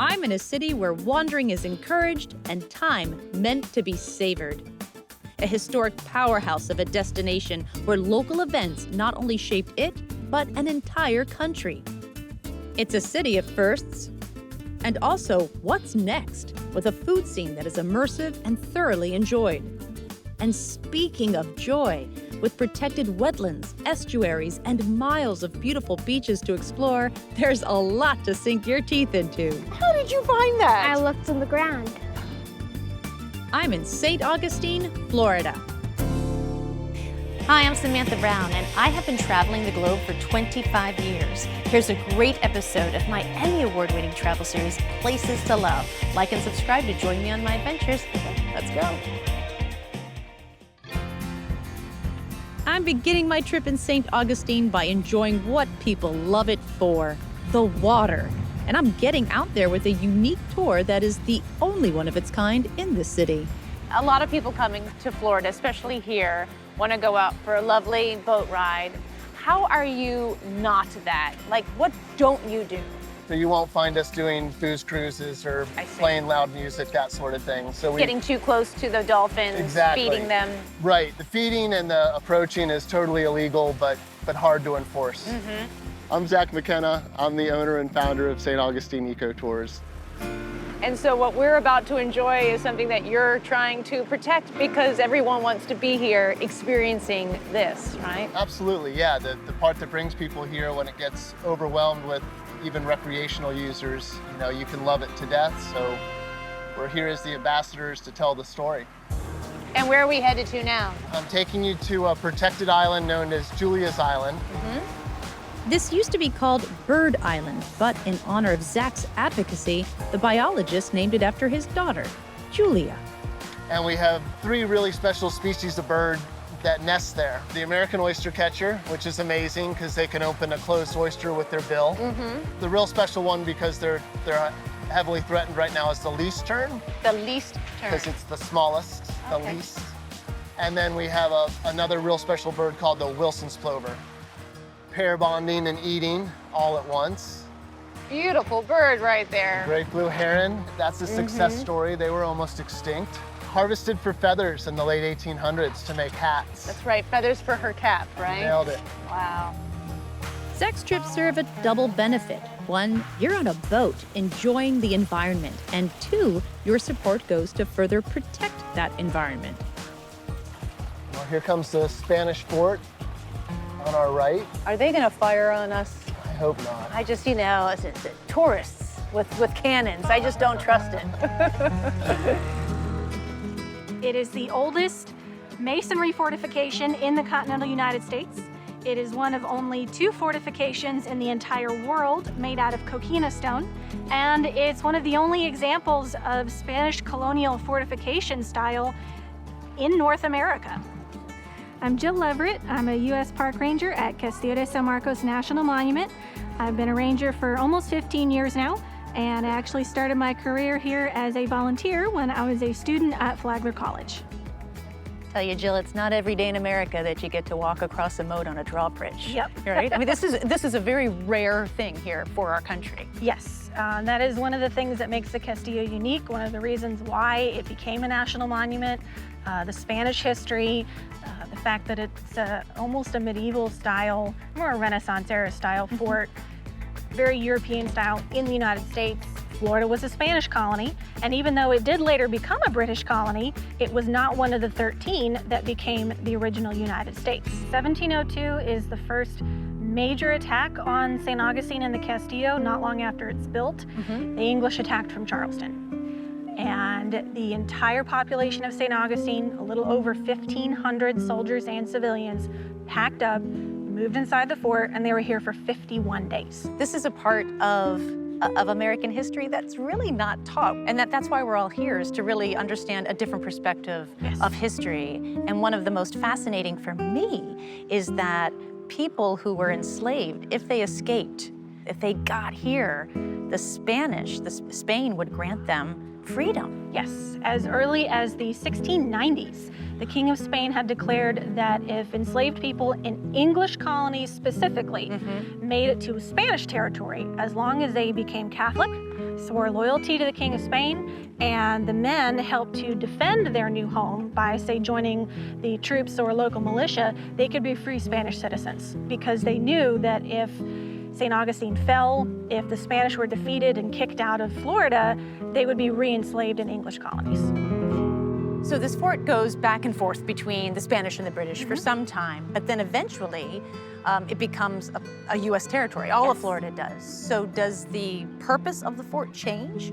I'm in a city where wandering is encouraged and time meant to be savored. A historic powerhouse of a destination where local events not only shaped it, but an entire country. It's a city of firsts. And also, what's next, with a food scene that is immersive and thoroughly enjoyed. And speaking of joy, with protected wetlands, estuaries, and miles of beautiful beaches to explore, there's a lot to sink your teeth into. How did you find that? I looked on the ground. I'm in St. Augustine, Florida. Hi, I'm Samantha Brown, and I have been traveling the globe for 25 years. Here's a great episode of my Emmy Award-winning travel series, Places to Love. Like and subscribe to join me on my adventures. Let's go. I'm beginning my trip in St. Augustine by enjoying what people love it for, the water. And I'm getting out there with a unique tour that is the only one of its kind in the city. A lot of people coming to Florida, especially here, want to go out for a lovely boat ride. How are you not that? Like, what don't you do? So you won't find us doing booze cruises or playing loud music, that sort of thing. So Getting too close to the dolphins, Exactly. feeding them. Right, the feeding and the approaching is totally illegal, but hard to enforce. I'm Zach McKenna. I'm the owner and founder of St. Augustine Eco Tours. And so what we're about to enjoy is something that you're trying to protect because everyone wants to be here experiencing this, right? Absolutely, yeah. The part that brings people here when it gets overwhelmed with even recreational users, you know, you can love it to death. So we're here as the ambassadors to tell the story. And where are we headed to now? I'm taking you to a protected island known as Julia's Island. This used to be called Bird Island, but in honor of Zach's advocacy, the biologist named it after his daughter, Julia. And we have 3 really special species of bird that nest there. The American oyster catcher, which is amazing because they can open a closed oyster with their bill. The real special one, because they're heavily threatened right now, is the least tern. The least tern. Because it's the smallest, the Okay. least. And then we have another real special bird called the Wilson's plover. Pair bonding and eating all at once. Beautiful bird right there. Great blue heron, that's a success story. They were almost extinct. Harvested for feathers in the late 1800s to make hats. That's right, feathers for her cap, right? Nailed it. Wow. Zach's trips serve a double benefit. 1, you're on a boat enjoying the environment, and 2, your support goes to further protect that environment. Well, here comes the Spanish fort on our right. Are they gonna fire on us? I hope not. I just, you know, it's tourists with cannons. I just don't trust it. It is the oldest masonry fortification in the continental United States. It is one of only 2 fortifications in the entire world made out of coquina stone, and it's one of the only examples of Spanish colonial fortification style in North America. I'm Jill Leverett. I'm a U.S. Park Ranger at Castillo de San Marcos National Monument. I've been a ranger for almost 15 years now, and I actually started my career here as a volunteer when I was a student at Flagler College. Tell you, Jill, it's not every day in America that you get to walk across a moat on a drawbridge. Yep. Right? I mean, this is a very rare thing here for our country. Yes, that is one of the things that makes the Castillo unique, one of the reasons why it became a national monument. The Spanish history, the fact that it's almost a medieval style, more a Renaissance era style fort, very European style in the United States. Florida was a Spanish colony, and even though it did later become a British colony, it was not one of the 13 that became the original United States. 1702 is the first major attack on St. Augustine and the Castillo not long after it's built. The English attacked from Charleston. And the entire population of St. Augustine, a little over 1,500 soldiers and civilians, packed up, moved inside the fort, and they were here for 51 days. This is a part of American history that's really not taught. And that's why we're all here, is to really understand a different perspective of history. And one of the most fascinating for me is that people who were enslaved, if they escaped, if they got here, the Spain would grant them freedom. Yes, as early as the 1690s, the King of Spain had declared that if enslaved people in English colonies specifically made it to Spanish territory, as long as they became Catholic, swore loyalty to the King of Spain, and the men helped to defend their new home by, say, joining the troops or local militia, they could be free Spanish citizens, because they knew that if St. Augustine fell, if the Spanish were defeated and kicked out of Florida, they would be re-enslaved in English colonies. So this fort goes back and forth between the Spanish and the British for some time, but then eventually it becomes a U.S. territory. All of Florida does. So does the purpose of the fort change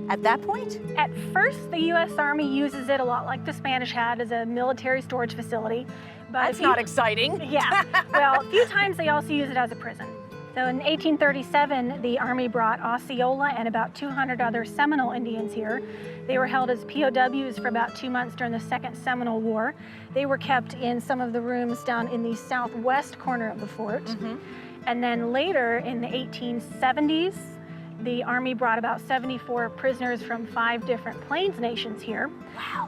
at that point? At first, the U.S. Army uses it a lot like the Spanish had as a military storage facility. But That's not exciting. Yeah. Well, a few times they also use it as a prison. So in 1837, the Army brought Osceola and about 200 other Seminole Indians here. They were held as POWs for about 2 months during the Second Seminole War. They were kept in some of the rooms down in the southwest corner of the fort. And then later in the 1870s, the Army brought about 74 prisoners from 5 different Plains nations here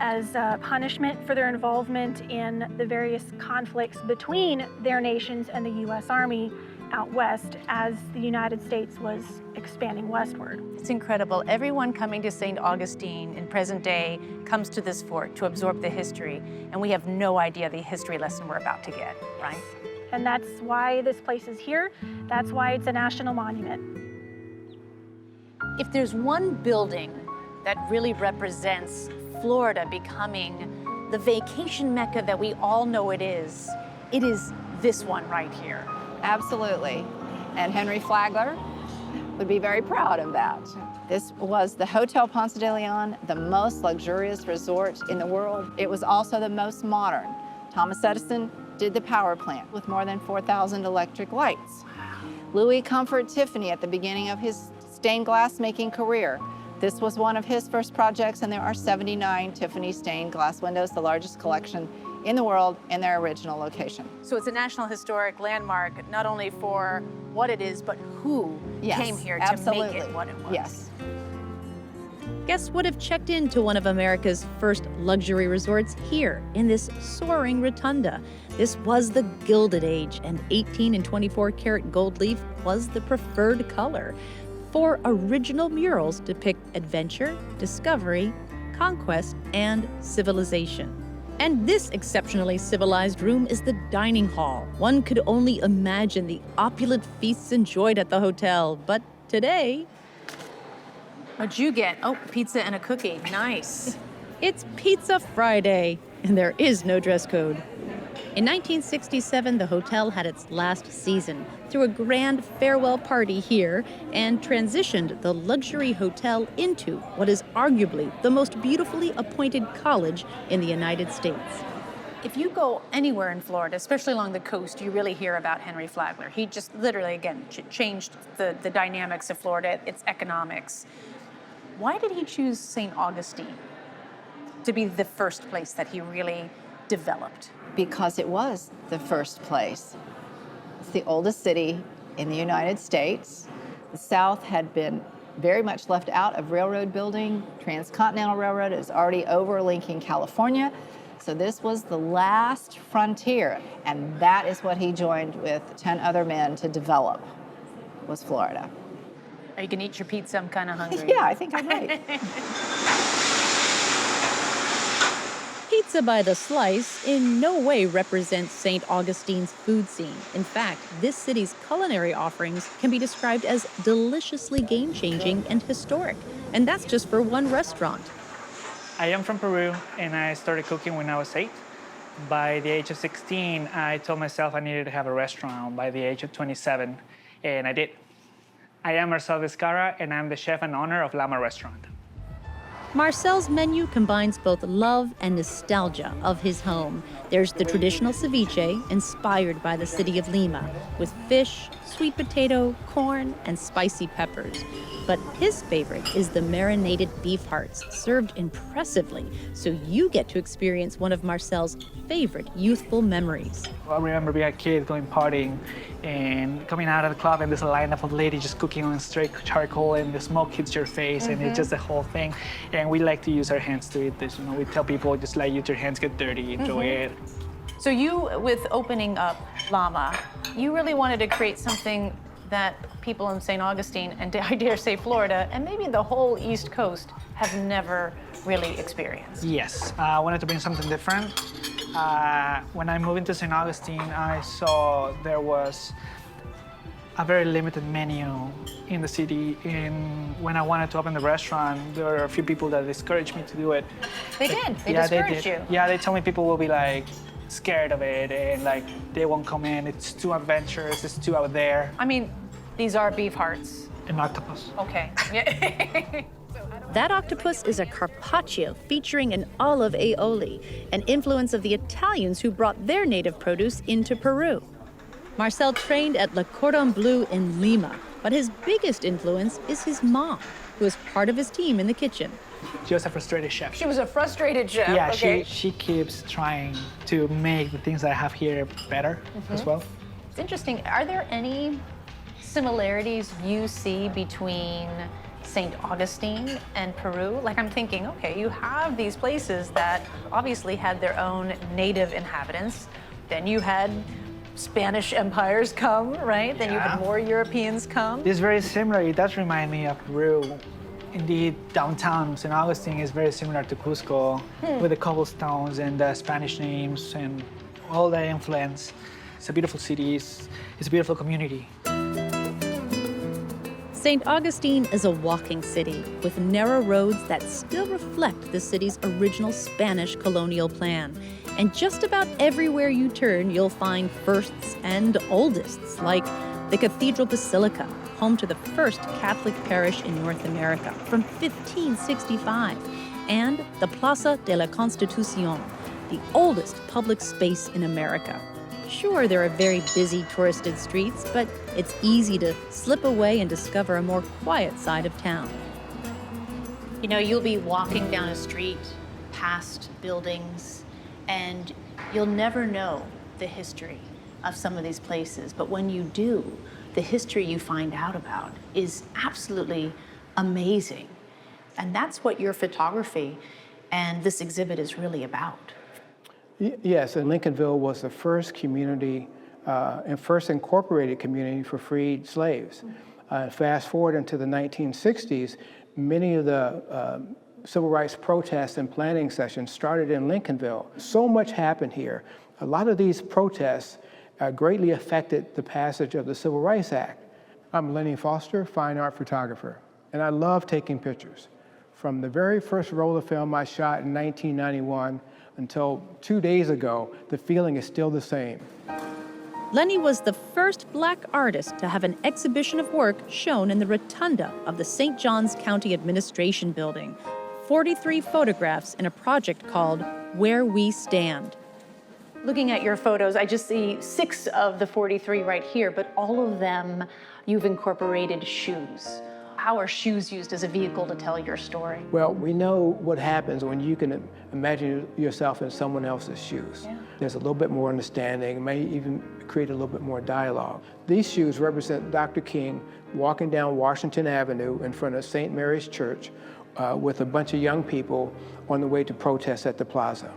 as punishment for their involvement in the various conflicts between their nations and the U.S. Army out west as the United States was expanding westward. It's incredible. Everyone coming to St. Augustine in present day comes to this fort to absorb the history, and we have no idea the history lesson we're about to get, right? And that's why this place is here. That's why it's a national monument. If there's one building that really represents Florida becoming the vacation mecca that we all know it is this one right here. Absolutely. And Henry Flagler would be very proud of that. This was the Hotel Ponce de Leon, the most luxurious resort in the world. It was also the most modern. Thomas Edison did the power plant with more than 4,000 electric lights. Louis Comfort Tiffany at the beginning of his stained glass making career. This was one of his first projects, and there are 79 Tiffany stained glass windows, the largest collection in the world in their original location. So it's a National Historic Landmark, not only for what it is, but who came here to make it what it was. Yes. Guests would have checked into one of America's first luxury resorts here in this soaring rotunda. This was the Gilded Age, and 18 and 24 karat gold leaf was the preferred color. 4 original murals depict adventure, discovery, conquest, and civilization. And this exceptionally civilized room is the dining hall. One could only imagine the opulent feasts enjoyed at the hotel. But today, what'd you get? Oh, pizza and a cookie. Nice. It's Pizza Friday, and there is no dress code. In 1967, the hotel had its last season through a grand farewell party here and transitioned the luxury hotel into what is arguably the most beautifully appointed college in the United States. If you go anywhere in Florida, especially along the coast, you really hear about Henry Flagler. He just literally, again, changed the dynamics of Florida, its economics. Why did he choose St. Augustine to be the first place that he really developed? Because it was the first place. It's the oldest city in the United States. The South had been very much left out of railroad building. Transcontinental Railroad is already overlinking California. So this was the last frontier, and that is what he joined with 10 other men to develop, was Florida. Are you gonna eat your pizza? I'm kind of hungry. Yeah, I think I might. Pizza by the slice in no way represents St. Augustine's food scene. In fact, this city's culinary offerings can be described as deliciously game-changing and historic. And that's just for one restaurant. I am from Peru, and I started cooking when I was 8. By the age of 16, I told myself I needed to have a restaurant by the age of 27, and I did. I am Marcel Vizcarra, and I'm the chef and owner of Lama Restaurant. Marcel's menu combines both love and nostalgia of his home. There's the traditional ceviche, inspired by the city of Lima, with fish, sweet potato, corn, and spicy peppers. But his favorite is the marinated beef hearts, served impressively, so you get to experience one of Marcel's favorite youthful memories. I remember being a kid going partying and coming out of the club and there's a lineup of ladies just cooking on straight charcoal and the smoke hits your face and it's just the whole thing. And we like to use our hands to eat this. You know, we tell people just like use your hands, get dirty, enjoy it. So you, with opening up Llama, you really wanted to create something that people in St. Augustine, and I dare say Florida, and maybe the whole East Coast have never really experienced. Yes, I wanted to bring something different. When I moved into St. Augustine, I saw there was a very limited menu in the city. And when I wanted to open the restaurant, there were a few people that discouraged me to do it. They did. They discouraged you. Yeah, they told me people will be like scared of it and like they won't come in. It's too adventurous. It's too out there. I mean, these are beef hearts. An octopus. Okay. That octopus is a carpaccio featuring an olive aioli, an influence of the Italians who brought their native produce into Peru. Marcel trained at Le Cordon Bleu in Lima, but his biggest influence is his mom, who is part of his team in the kitchen. She was a frustrated chef. She was a frustrated chef. Yeah, okay. she keeps trying to make the things that I have here better as well. It's interesting. Are there any similarities you see between St. Augustine and Peru? Like I'm thinking, okay, you have these places that obviously had their own native inhabitants. Then you had Spanish empires come, right? Then you had more Europeans come. It's very similar. It does remind me of Peru. Indeed, downtown St. Augustine is very similar to Cusco with the cobblestones and the Spanish names and all that influence. It's a beautiful city. It's a beautiful community. St. Augustine is a walking city with narrow roads that still reflect the city's original Spanish colonial plan. And just about everywhere you turn, you'll find firsts and oldests, like the Cathedral Basilica, home to the first Catholic parish in North America from 1565, and the Plaza de la Constitución, the oldest public space in America. Sure, there are very busy touristed streets, but it's easy to slip away and discover a more quiet side of town. You know, you'll be walking down a street past buildings, and you'll never know the history of some of these places. But when you do, the history you find out about is absolutely amazing. And that's what your photography and this exhibit is really about. Yes, and Lincolnville was the first community and first incorporated community for freed slaves. Fast forward into the 1960s, many of the civil rights protests and planning sessions started in Lincolnville. So much happened here. A lot of these protests greatly affected the passage of the Civil Rights Act. I'm Lenny Foster, fine art photographer, and I love taking pictures. From the very first roll of film I shot in 1991 until 2 days ago, the feeling is still the same. Lenny was the first Black artist to have an exhibition of work shown in the rotunda of the St. Johns County Administration Building. 43 photographs in a project called Where We Stand. Looking at your photos, I just see 6 of the 43 right here, but all of them you've incorporated shoes. How are shoes used as a vehicle to tell your story? Well, we know what happens when you can imagine yourself in someone else's shoes. Yeah. There's a little bit more understanding, may even create a little bit more dialogue. These shoes represent Dr. King walking down Washington Avenue in front of St. Mary's Church with a bunch of young people on the way to protest at the plaza.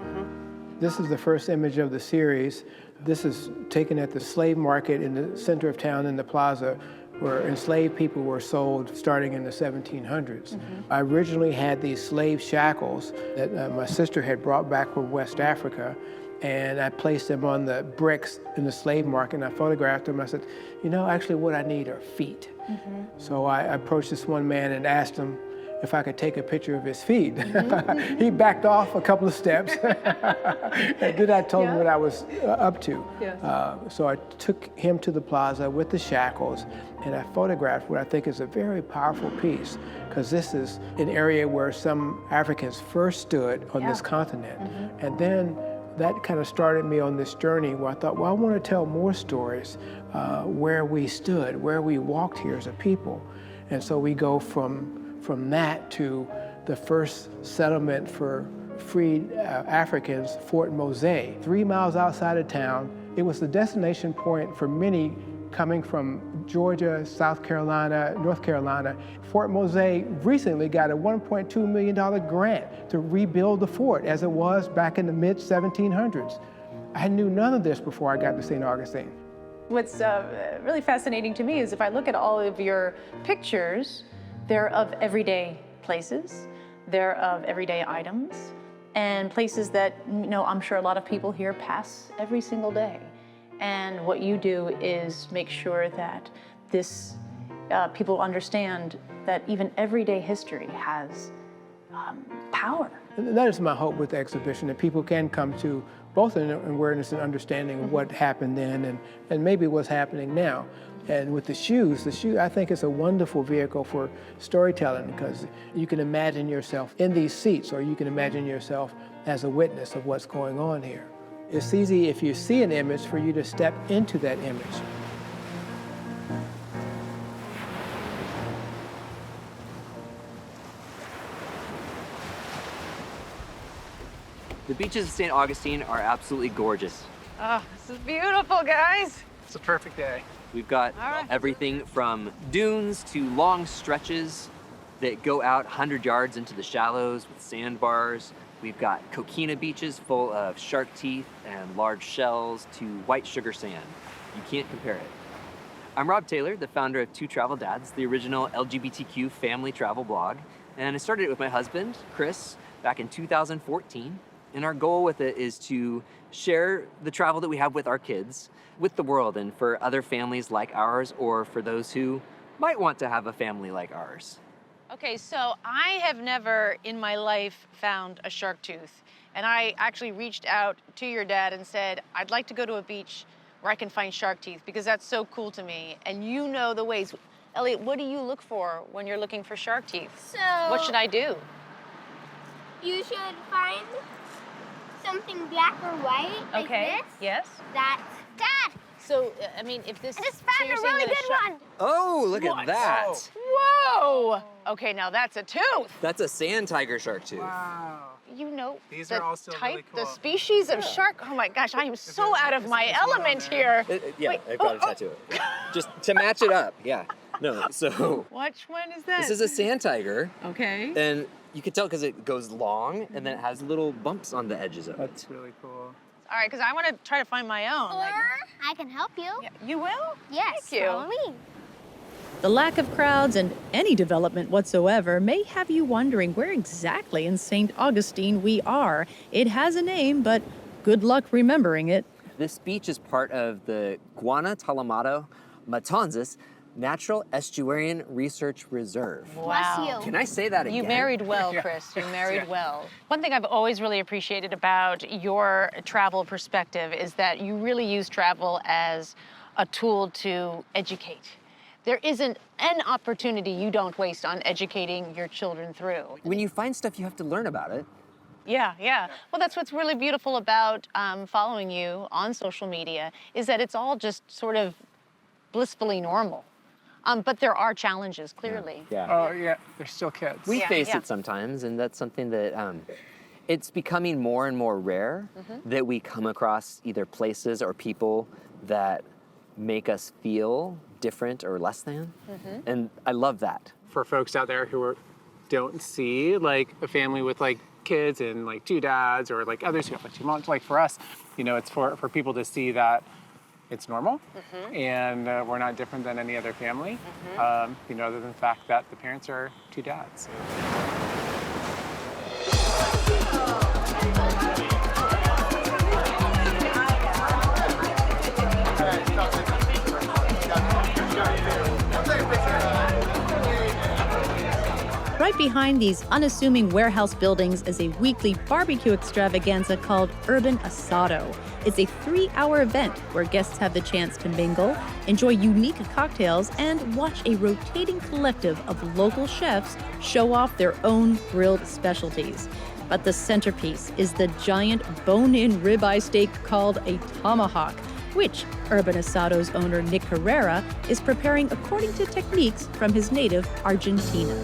This is the first image of the series. This is taken at the slave market in the center of town in the plaza, where enslaved people were sold starting in the 1700s. I originally had these slave shackles that my sister had brought back from West Africa, and I placed them on the bricks in the slave market, and I photographed them. I said, you know, actually what I need are feet. So I approached this one man and asked him if I could take a picture of his feet. He backed off a couple of steps, and then I told him what I was up to. So I took him to the plaza with the shackles, and I photographed what I think is a very powerful piece, because this is an area where some Africans first stood on this continent. And then that kind of started me on this journey where I thought, well, I want to tell more stories where we stood, where we walked here as a people. And so we go from that to the first settlement for freed Africans, Fort Mose, 3 miles outside of town. It was the destination point for many coming from Georgia, South Carolina, North Carolina. Fort Mose recently got a $1.2 million grant to rebuild the fort as it was back in the mid-1700s. I knew none of this before I got to St. Augustine. What's really fascinating to me is if I look at all of your pictures, they're of everyday places, they're of everyday items, and places that, I'm sure a lot of people here pass every single day. And what you do is make sure that this people understand that even everyday history has power. And that is my hope with the exhibition, that people can come to both an awareness and understanding of what happened then and maybe what's happening now. And with the shoes, I think it's a wonderful vehicle for storytelling because you can imagine yourself in these seats, or you can imagine yourself as a witness of what's going on here. It's easy, if you see an image, for you to step into that image. The beaches of St. Augustine are absolutely gorgeous. Oh, this is beautiful, guys. It's a perfect day. We've got everything from dunes to long stretches that go out 100 yards into the shallows with sandbars. We've got coquina beaches full of shark teeth and large shells to white sugar sand. You can't compare it. I'm Rob Taylor, the founder of Two Travel Dads, the original LGBTQ family travel blog. And I started it with my husband, Chris, back in 2014. And our goal with it is to share the travel that we have with our kids, with the world, and for other families like ours, or for those who might want to have a family like ours. Okay, so I have never in my life found a shark tooth. And I actually reached out to your dad and said, I'd like to go to a beach where I can find shark teeth because that's so cool to me. And you know the ways. Elliot, what do you look for when you're looking for shark teeth? So what should I do? You should find something black or white, like this. Yes. That's Dad. So, I mean, if this... I just found a really good one. Oh, look at that. Whoa! Okay, now that's a tooth. That's a sand tiger shark tooth. Wow. You know These the are all still type, really cool. the species of shark. Oh my gosh, I am so out of my element here. Yeah, Wait, I've got a tattoo. Just to match it up, yeah. No, so Which one is that? this is a sand tiger, Okay. and you can tell because it goes long, and then it has little bumps on the edges of it. That's really cool. All right, because I want to try to find my own. Or I can help you. Yeah, you will? Yes. Thank you. Follow me. The lack of crowds and any development whatsoever may have you wondering where exactly in St. Augustine we are. It has a name, but good luck remembering it. This beach is part of the Guantanamo Matanzas Natural Estuarine Research Reserve. Bless you. Can I say that again? You married well, Chris. You married well. One thing I've always really appreciated about your travel perspective is that you really use travel as a tool to educate. There isn't an opportunity you don't waste on educating your children through. When you find stuff, you have to learn about it. Yeah. Well, that's what's really beautiful about following you on social media is that it's all just sort of blissfully normal. But there are challenges, clearly. Yeah. Oh, yeah, they're still kids. We Yeah, face yeah. it sometimes, and that's something that it's becoming more and more rare that we come across either places or people that make us feel different or less than. And I love that. For folks out there who don't see like a family with like kids and like two dads or like others who have like two moms, like for us, it's for people to see that it's normal and we're not different than any other family, other than the fact that the parents are two dads. Right behind these unassuming warehouse buildings is a weekly barbecue extravaganza called Urban Asado. It's a 3-hour event where guests have the chance to mingle, enjoy unique cocktails, and watch a rotating collective of local chefs show off their own grilled specialties. But the centerpiece is the giant bone-in ribeye steak called a tomahawk, which Urban Asado's owner Nick Herrera is preparing according to techniques from his native Argentina.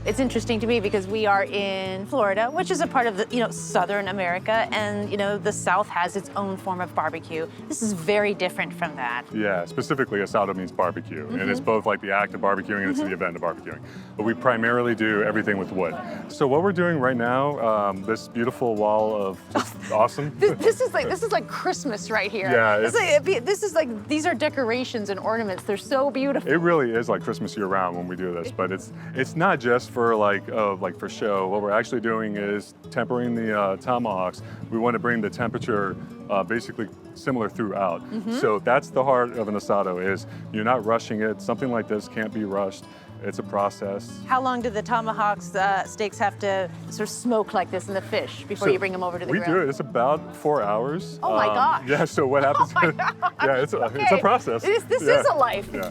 It's interesting to me because we are in Florida, which is a part of the, Southern America, and, the South has its own form of barbecue. This is very different from that. Yeah, specifically asado means barbecue, and it's both like the act of barbecuing and it's the event of barbecuing. But we primarily do everything with wood. So what we're doing right now, this beautiful wall of just awesome. This is like Christmas right here. Yeah, these are decorations and ornaments. They're so beautiful. It really is like Christmas year round when we do this, but it's not just for for show. What we're actually doing is tempering the tomahawks. We want to bring the temperature basically similar throughout. So that's the heart of an asado, is you're not rushing it. Something like this can't be rushed. It's a process. How long do the tomahawks steaks have to sort of smoke like this in the fish before you bring them over to the grill? We do it. It's about 4 hours. Oh my gosh. Yeah. So what happens? Yeah, it's a process. This is a life. Yeah.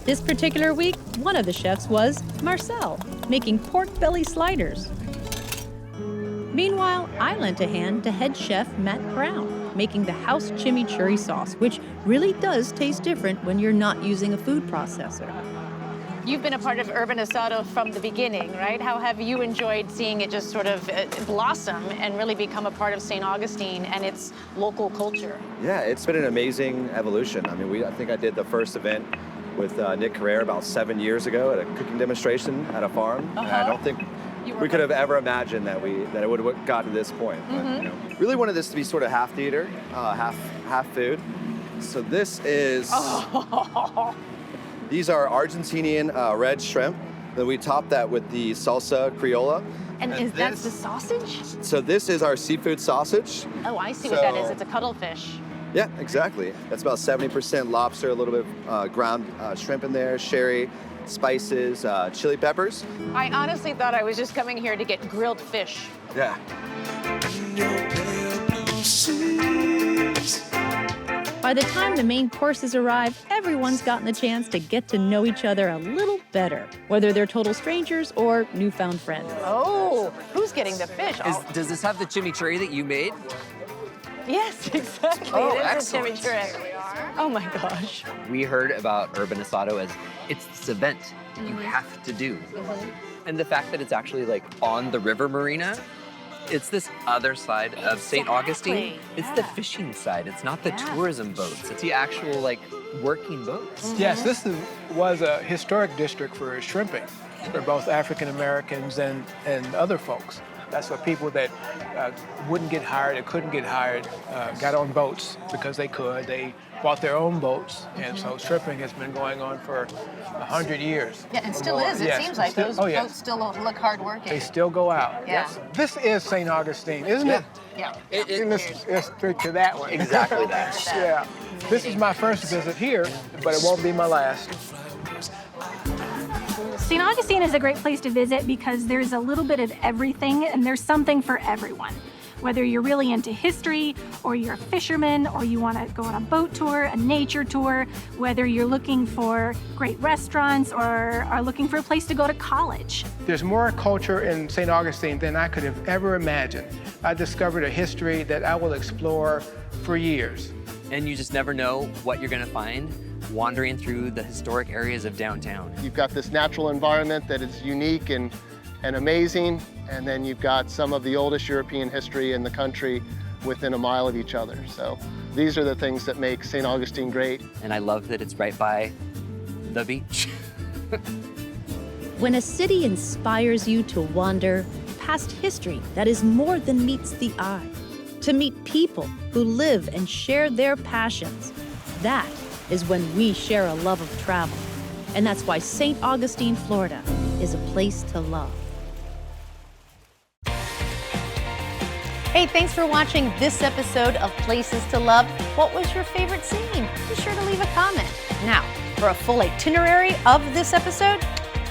This particular week, one of the chefs was Marcel, making pork belly sliders. Meanwhile, I lent a hand to head chef Matt Brown, making the house chimichurri sauce, which really does taste different when you're not using a food processor. You've been a part of Urban Asado from the beginning, right? How have you enjoyed seeing it just sort of blossom and really become a part of St. Augustine and its local culture? Yeah, it's been an amazing evolution. I mean, I think I did the first event with Nick Herrera about 7 years ago at a cooking demonstration at a farm. And I don't think we could have ever imagined that it would have gotten to this point. But, really wanted this to be sort of half theater, half food. So this is, these are Argentinian red shrimp. Then we top that with the salsa criolla. And that's the sausage? So this is our seafood sausage. Oh, I see what that is. It's a cuttlefish. Yeah, exactly. That's about 70% lobster, a little bit of ground shrimp in there, sherry, spices, chili peppers. I honestly thought I was just coming here to get grilled fish. Yeah. By the time the main courses arrive, everyone's gotten the chance to get to know each other a little better, whether they're total strangers or newfound friends. Oh, who's getting the fish? Does this have the chimichurri that you made? Yes, exactly. Oh, it is excellent. a chimichurri. Oh my gosh. We heard about Urban Asado as it's this event that you have to do. And the fact that it's actually like on the river marina, it's this other side of St. Augustine. It's the fishing side. It's not the tourism boats. It's the actual like working boats. Yes, this was a historic district for shrimping for both African Americans and other folks. That's what people that wouldn't get hired or couldn't get hired got on boats because they could. They bought their own boats, and so shrimping has been going on for 100 years. Yeah, it still is. It seems like those boats still look hard working. They still go out. Yeah. This is St. Augustine, isn't it? Yeah. Let's stick to that one. Exactly that. Yeah. This is my first visit here, but it won't be my last. St. Augustine is a great place to visit because there's a little bit of everything and there's something for everyone. Whether you're really into history or you're a fisherman or you want to go on a boat tour, a nature tour, whether you're looking for great restaurants or are looking for a place to go to college. There's more culture in St. Augustine than I could have ever imagined. I discovered a history that I will explore for years. And you just never know what you're gonna find wandering through the historic areas of downtown. You've got this natural environment that is unique and amazing, and then you've got some of the oldest European history in the country within a mile of each other. So these are the things that make St. Augustine great. And I love that it's right by the beach. When a city inspires you to wander past history that is more than meets the eye, to meet people who live and share their passions, that is when we share a love of travel. And that's why St. Augustine, Florida is a place to love. Hey, thanks for watching this episode of Places to Love. What was your favorite scene? Be sure to leave a comment. Now, for a full itinerary of this episode,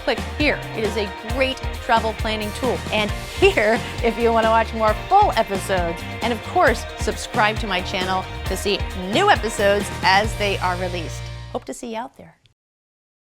click here. It is a great travel planning tool. And here, if you want to watch more full episodes. And of course, subscribe to my channel to see new episodes as they are released. Hope to see you out there.